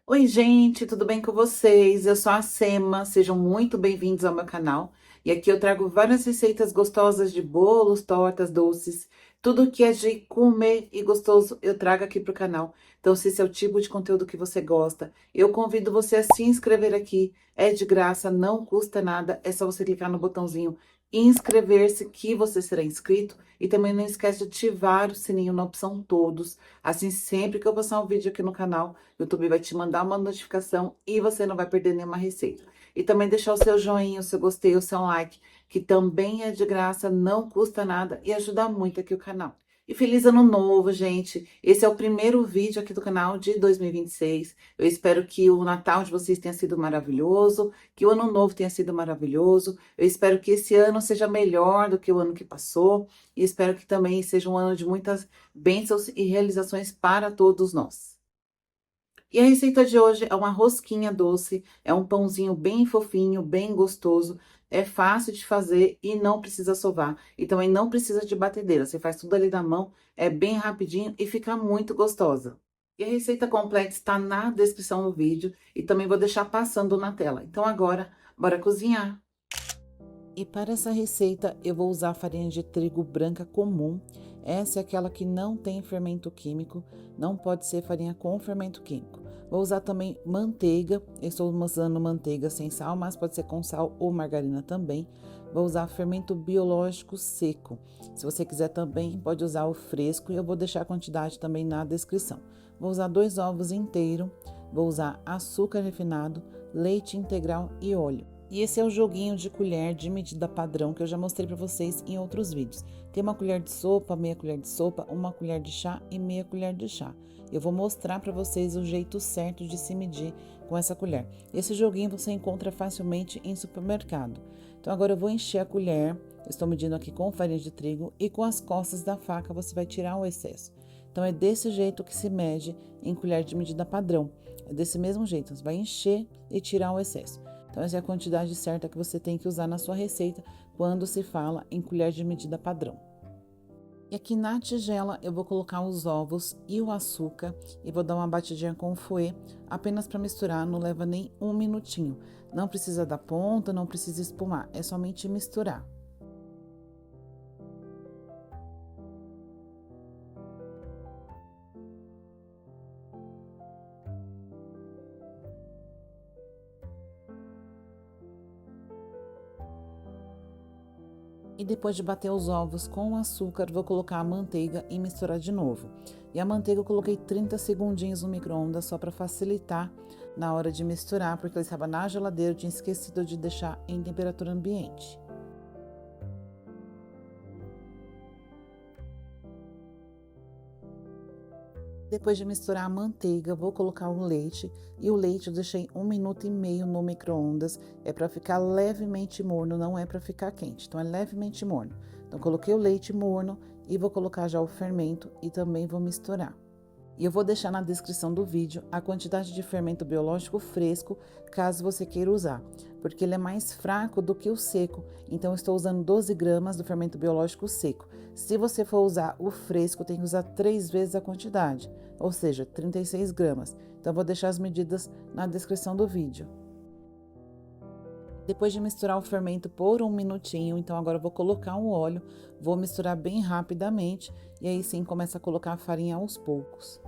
Oi, gente, tudo bem com vocês? Eu sou a Sema, sejam muito bem-vindos ao meu canal. E aqui eu trago várias receitas gostosas de bolos, tortas, doces, tudo que é de comer e gostoso eu trago aqui pro canal. Então, se esse é o tipo de conteúdo que você gosta, eu convido você a se inscrever aqui. É de graça, não custa nada, é só você clicar no botãozinho inscrever-se que você será inscrito. E também não esquece de ativar o sininho na opção todos. Assim, sempre que eu postar um vídeo aqui no canal, o YouTube vai te mandar uma notificação e você não vai perder nenhuma receita. E também deixar o seu joinha, o seu gostei, o seu like, que também é de graça, não custa nada e ajuda muito aqui o canal. E feliz ano novo, gente! Esse é o primeiro vídeo aqui do canal de 2026. Eu espero que o Natal de vocês tenha sido maravilhoso, que o ano novo tenha sido maravilhoso. Eu espero que esse ano seja melhor do que o ano que passou e espero que também seja um ano de muitas bênçãos e realizações para todos nós. E a receita de hoje é uma rosquinha doce, é um pãozinho bem fofinho, bem gostoso, é fácil de fazer e não precisa sovar. E também não precisa de batedeira, você faz tudo ali na mão, é bem rapidinho e fica muito gostosa. E a receita completa está na descrição do vídeo e também vou deixar passando na tela. Então agora, bora cozinhar! E para essa receita eu vou usar farinha de trigo branca comum. Essa é aquela que não tem fermento químico, não pode ser farinha com fermento químico. Vou usar também manteiga, eu estou usando manteiga sem sal, mas pode ser com sal ou margarina também. Vou usar fermento biológico seco. Se você quiser também, pode usar o fresco e eu vou deixar a quantidade também na descrição. Vou usar 2 ovos inteiros, vou usar açúcar refinado, leite integral e óleo. E esse é o joguinho de colher de medida padrão que eu já mostrei para vocês em outros vídeos. Tem uma colher de sopa, meia colher de sopa, uma colher de chá e meia colher de chá. Eu vou mostrar para vocês o jeito certo de se medir com essa colher. Esse joguinho você encontra facilmente em supermercado. Então agora eu vou encher a colher, eu estou medindo aqui com farinha de trigo e com as costas da faca você vai tirar o excesso. Então é desse jeito que se mede em colher de medida padrão. É desse mesmo jeito, você vai encher e tirar o excesso. Então, essa é a quantidade certa que você tem que usar na sua receita quando se fala em colher de medida padrão. E aqui na tigela eu vou colocar os ovos e o açúcar e vou dar uma batidinha com o fouet, apenas para misturar, não leva nem um minutinho. Não precisa dar ponta, não precisa espumar, é somente misturar. E depois de bater os ovos com o açúcar, vou colocar a manteiga e misturar de novo. E a manteiga eu coloquei 30 segundinhos no micro-ondas só para facilitar na hora de misturar, porque ela estava na geladeira, eu tinha esquecido de deixar em temperatura ambiente. Depois de misturar a manteiga, vou colocar o leite e o leite eu deixei 1 minuto e meio no micro-ondas. É para ficar levemente morno, não é para ficar quente. Então é levemente morno. Então coloquei o leite morno e vou colocar já o fermento e também vou misturar. E eu vou deixar na descrição do vídeo a quantidade de fermento biológico fresco, caso você queira usar, porque ele é mais fraco do que o seco, então eu estou usando 12 gramas do fermento biológico seco. Se você for usar o fresco, tem que usar 3 vezes a quantidade, ou seja, 36 gramas. Então, eu vou deixar as medidas na descrição do vídeo. Depois de misturar o fermento por 1 minutinho, então agora eu vou colocar o óleo, vou misturar bem rapidamente e aí sim começa a colocar a farinha aos poucos.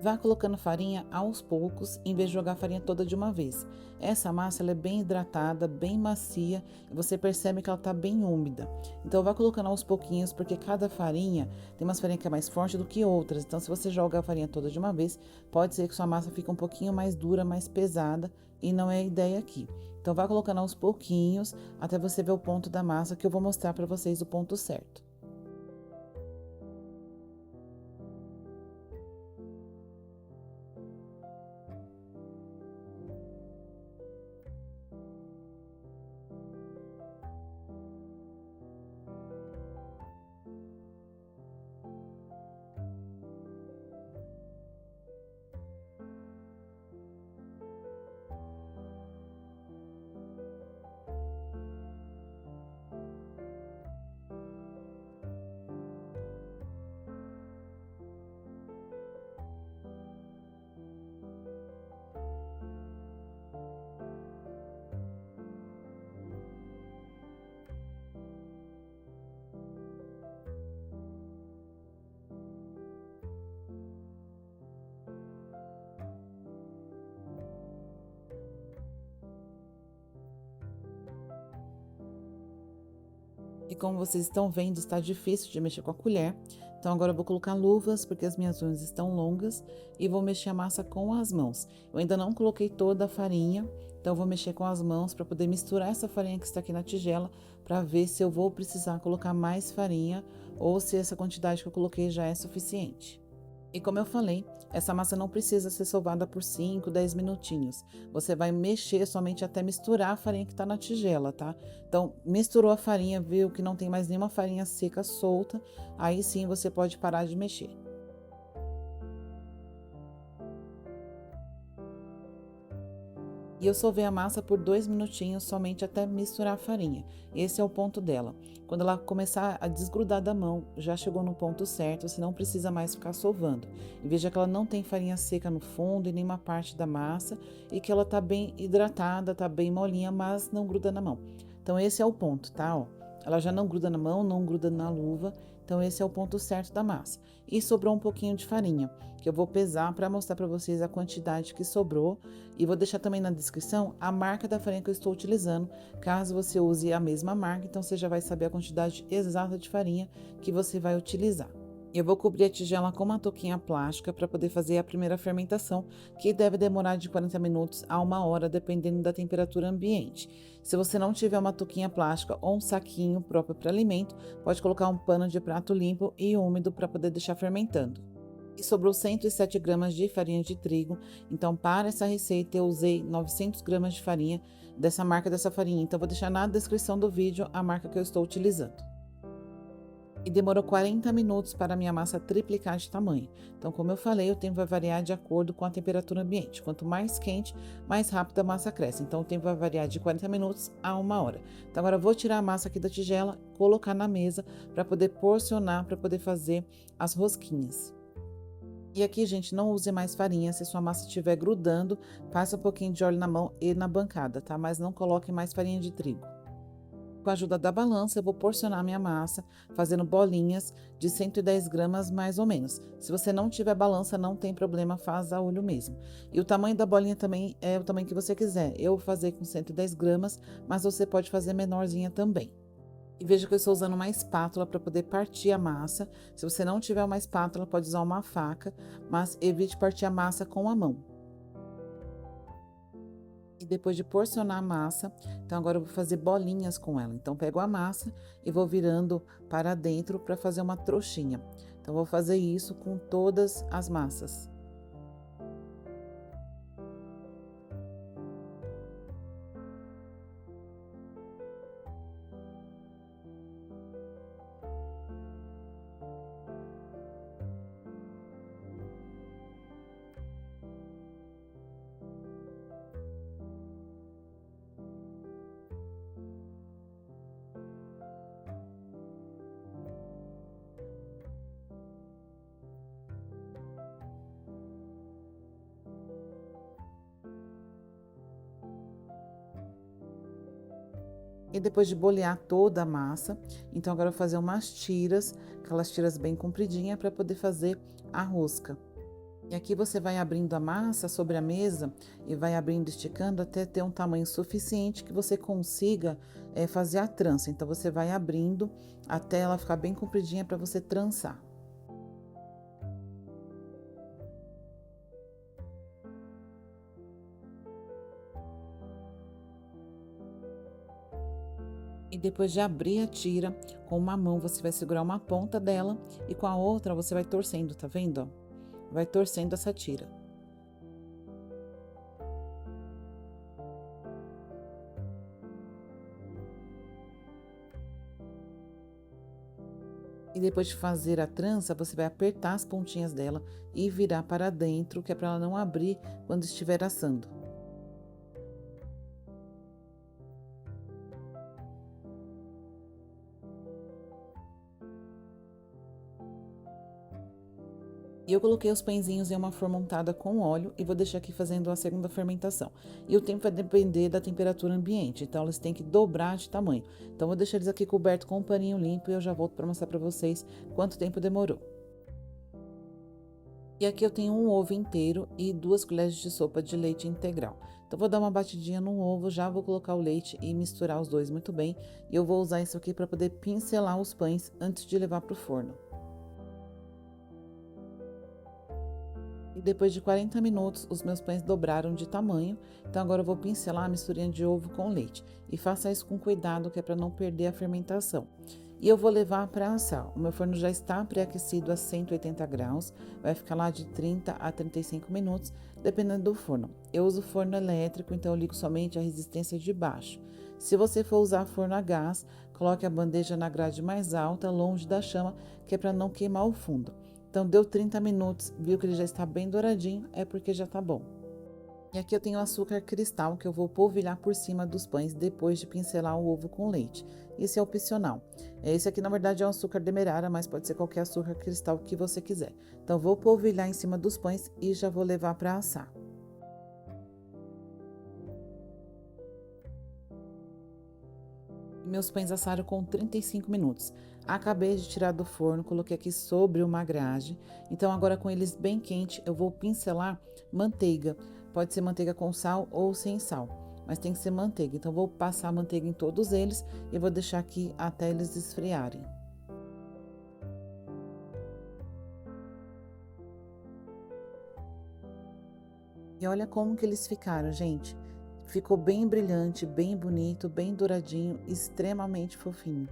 Vá colocando farinha aos poucos, em vez de jogar a farinha toda de uma vez. Essa massa ela é bem hidratada, bem macia, e você percebe que ela está bem úmida. Então, vá colocando aos pouquinhos, porque cada farinha, tem umas farinhas que é mais forte do que outras. Então, se você joga a farinha toda de uma vez, pode ser que sua massa fique um pouquinho mais dura, mais pesada, e não é a ideia aqui. Então, vá colocando aos pouquinhos, até você ver o ponto da massa, que eu vou mostrar para vocês o ponto certo. como vocês estão vendo, está difícil de mexer com a colher. Então agora eu vou colocar luvas, porque as minhas unhas estão longas, e vou mexer a massa com as mãos. Eu ainda não coloquei toda a farinha, então eu vou mexer com as mãos para poder misturar essa farinha que está aqui na tigela, para ver se eu vou precisar colocar mais farinha ou se essa quantidade que eu coloquei já é suficiente. E como eu falei, essa massa não precisa ser sovada por 5, 10 minutinhos. Você vai mexer somente até misturar a farinha que está na tigela, tá? Então, misturou a farinha, viu que não tem mais nenhuma farinha seca solta, aí sim você pode parar de mexer. E eu sovei a massa por 2 minutinhos somente até misturar a farinha. Esse é o ponto dela. Quando ela começar a desgrudar da mão, já chegou no ponto certo, você não precisa mais ficar sovando. E veja que ela não tem farinha seca no fundo e nenhuma parte da massa e que ela tá bem hidratada, tá bem molinha, mas não gruda na mão. Então esse é o ponto, tá? Ó, ela já não gruda na mão, não gruda na luva. Então esse é o ponto certo da massa. E sobrou um pouquinho de farinha, que eu vou pesar para mostrar para vocês a quantidade que sobrou. E vou deixar também na descrição a marca da farinha que eu estou utilizando, caso você use a mesma marca, então você já vai saber a quantidade exata de farinha que você vai utilizar. Eu vou cobrir a tigela com uma touquinha plástica para poder fazer a primeira fermentação, que deve demorar de 40 minutos a 1 hora, dependendo da temperatura ambiente. Se você não tiver uma touquinha plástica ou um saquinho próprio para alimento, pode colocar um pano de prato limpo e úmido para poder deixar fermentando. E sobrou 107 gramas de farinha de trigo, então para essa receita eu usei 900 gramas de farinha dessa marca dessa farinha, então vou deixar na descrição do vídeo a marca que eu estou utilizando. E demorou 40 minutos para a minha massa triplicar de tamanho. Então, como eu falei, o tempo vai variar de acordo com a temperatura ambiente. Quanto mais quente, mais rápido a massa cresce. Então, o tempo vai variar de 40 minutos a 1 hora. Então, agora eu vou tirar a massa aqui da tigela, colocar na mesa para poder porcionar, para poder fazer as rosquinhas. E aqui, gente, não use mais farinha. Se sua massa estiver grudando, passa um pouquinho de óleo na mão e na bancada, tá? Mas não coloque mais farinha de trigo. Com a ajuda da balança, eu vou porcionar minha massa, fazendo bolinhas de 110 gramas mais ou menos. Se você não tiver balança, não tem problema, faz a olho mesmo. E o tamanho da bolinha também é o tamanho que você quiser. Eu vou fazer com 110 gramas, mas você pode fazer menorzinha também. E veja que eu estou usando uma espátula para poder partir a massa. Se você não tiver uma espátula, pode usar uma faca, mas evite partir a massa com a mão. E depois de porcionar a massa, então agora eu vou fazer bolinhas com ela. Então pego a massa e vou virando para dentro para fazer uma trouxinha. Então vou fazer isso com todas as massas. E depois de bolear toda a massa, então agora eu vou fazer umas tiras, aquelas tiras bem compridinhas para poder fazer a rosca. E aqui você vai abrindo a massa sobre a mesa e vai abrindo, esticando até ter um tamanho suficiente que você consiga fazer a trança. Então você vai abrindo até ela ficar bem compridinha para você trançar. E depois de abrir a tira, com uma mão você vai segurar uma ponta dela e com a outra você vai torcendo, tá vendo? Ó? Vai torcendo essa tira. E depois de fazer a trança, você vai apertar as pontinhas dela e virar para dentro, que é para ela não abrir quando estiver assando. E eu coloquei os pãezinhos em uma forma untada com óleo e vou deixar aqui fazendo a segunda fermentação. E o tempo vai depender da temperatura ambiente, então eles têm que dobrar de tamanho. Então vou deixar eles aqui cobertos com um paninho limpo e eu já volto para mostrar para vocês quanto tempo demorou. E aqui eu tenho um ovo inteiro e 2 colheres de sopa de leite integral. Então, vou dar uma batidinha no ovo, já vou colocar o leite e misturar os dois muito bem. E eu vou usar isso aqui para poder pincelar os pães antes de levar para o forno. E depois de 40 minutos, os meus pães dobraram de tamanho. Então, agora eu vou pincelar a misturinha de ovo com leite. E faça isso com cuidado, que é para não perder a fermentação. E eu vou levar para assar. O meu forno já está pré-aquecido a 180 graus. Vai ficar lá de 30 a 35 minutos, dependendo do forno. Eu uso forno elétrico, então eu ligo somente a resistência de baixo. Se você for usar forno a gás, coloque a bandeja na grade mais alta, longe da chama, que é para não queimar o fundo. Então, deu 30 minutos, viu que ele já está bem douradinho, é porque já tá bom. E aqui eu tenho açúcar cristal, que eu vou polvilhar por cima dos pães depois de pincelar o ovo com leite. Esse é opcional. Esse aqui, na verdade, é um açúcar demerara, mas pode ser qualquer açúcar cristal que você quiser. Então, vou polvilhar em cima dos pães e já vou levar para assar. Meus pães assaram com 35 minutos. Acabei de tirar do forno, coloquei aqui sobre uma grade. Então, agora com eles bem quentes, eu vou pincelar manteiga. Pode ser manteiga com sal ou sem sal, mas tem que ser manteiga. Então, vou passar manteiga em todos eles e vou deixar aqui até eles esfriarem. E olha como que eles ficaram, gente. Ficou bem brilhante, bem bonito, bem douradinho, extremamente fofinho.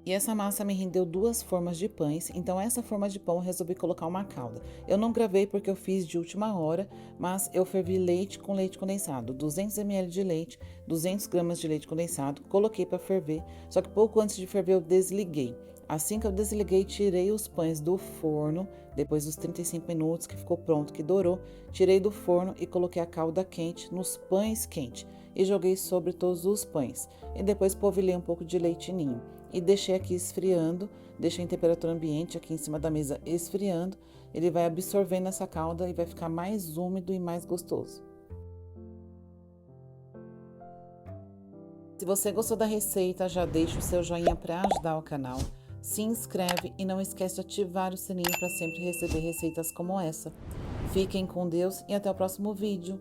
E essa massa me rendeu duas formas de pães, então essa forma de pão eu resolvi colocar uma calda. Eu não gravei porque eu fiz de última hora, mas eu fervi leite com leite condensado, 200 ml de leite, 200 gramas de leite condensado, coloquei para ferver, só que pouco antes de ferver eu desliguei. Assim que eu desliguei, tirei os pães do forno, depois dos 35 minutos que ficou pronto, que dourou, tirei do forno e coloquei a calda quente nos pães quentes e joguei sobre todos os pães. E depois polvilhei um pouco de leite ninho e deixei aqui esfriando, deixei em temperatura ambiente aqui em cima da mesa esfriando. Ele vai absorvendo essa calda e vai ficar mais úmido e mais gostoso. Se você gostou da receita, já deixa o seu joinha para ajudar o canal. Se inscreve e não esquece de ativar o sininho para sempre receber receitas como essa. Fiquem com Deus e até o próximo vídeo.